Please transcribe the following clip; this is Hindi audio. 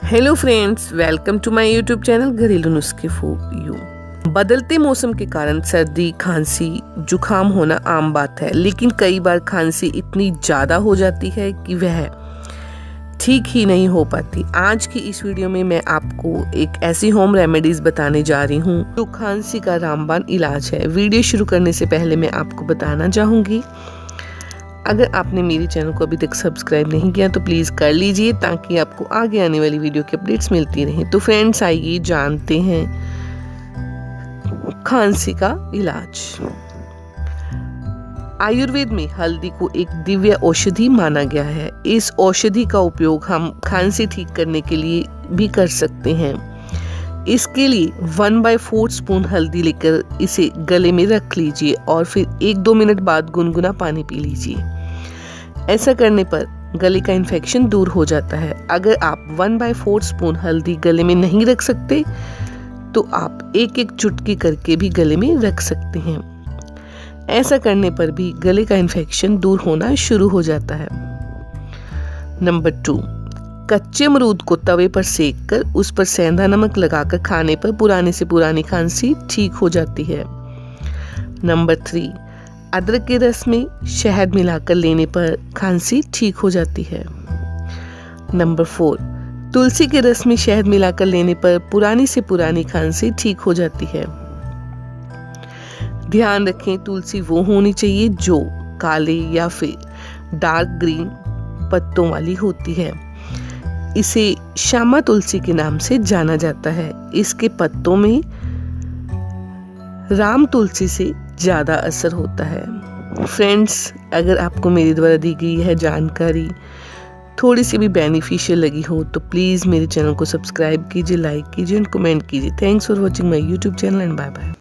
Hello friends, welcome to my YouTube channel घरेलू नुस्खे फॉर यू। बदलते मौसम के कारण सर्दी, खांसी, जुकाम होना आम बात है, लेकिन कई बार खांसी इतनी ज़्यादा हो जाती है कि वह ठीक ही नहीं हो पाती। आज की इस वीडियो में मैं आपको एक ऐसी होम रेमेडीज बताने जा रही हूँ जो खांसी का रामबाण इलाज है। वीडियो शुरू करने से पहले मैं आपको बताना चाहूँगी, अगर आपने मेरे चैनल को अभी तक सब्सक्राइब नहीं किया तो प्लीज़ कर लीजिए ताकि आपको आगे आने वाली वीडियो की अपडेट्स मिलती रहें। तो फ्रेंड्स, आइए जानते हैं खांसी का इलाज। आयुर्वेद में हल्दी को एक दिव्य औषधि माना गया है। इस औषधि का उपयोग हम खांसी ठीक करने के लिए भी कर सकते हैं। इसके लिए 1/4 स्पून हल्दी लेकर इसे गले में रख लीजिए और फिर 1-2 मिनट बाद गुनगुना पानी पी लीजिए। ऐसा करने पर गले का इन्फेक्शन दूर हो जाता है। अगर आप 1/4 स्पून हल्दी गले में नहीं रख सकते तो आप एक चुटकी करके भी गले में रख सकते हैं। ऐसा करने पर भी गले का इन्फेक्शन दूर होना शुरू हो जाता है। नंबर 2, कच्चे अमरूद को तवे पर सेक कर उस पर सेंधा नमक लगाकर खाने पर पुराने से पुरानी खांसी ठीक हो जाती है। नंबर 3, अदरक के रस में शहद मिलाकर लेने पर खांसी ठीक हो जाती है। नंबर 4, तुलसी के रस में शहद मिलाकर लेने पर पुरानी से पुरानी खांसी ठीक हो जाती है। ध्यान रखें, तुलसी वो होनी चाहिए जो काले या फिर डार्क ग्रीन पत्तों वाली होती है। इसे श्यामा तुलसी के नाम से जाना जाता है। इसके पत्तों में राम तुलसी से ज़्यादा असर होता है। फ्रेंड्स, अगर आपको मेरे द्वारा दी गई यह जानकारी थोड़ी सी भी बेनिफिशियल लगी हो तो प्लीज़ मेरे चैनल को सब्सक्राइब कीजिए, लाइक कीजिए और कमेंट कीजिए। Thanks for watching my YouTube channel and bye bye.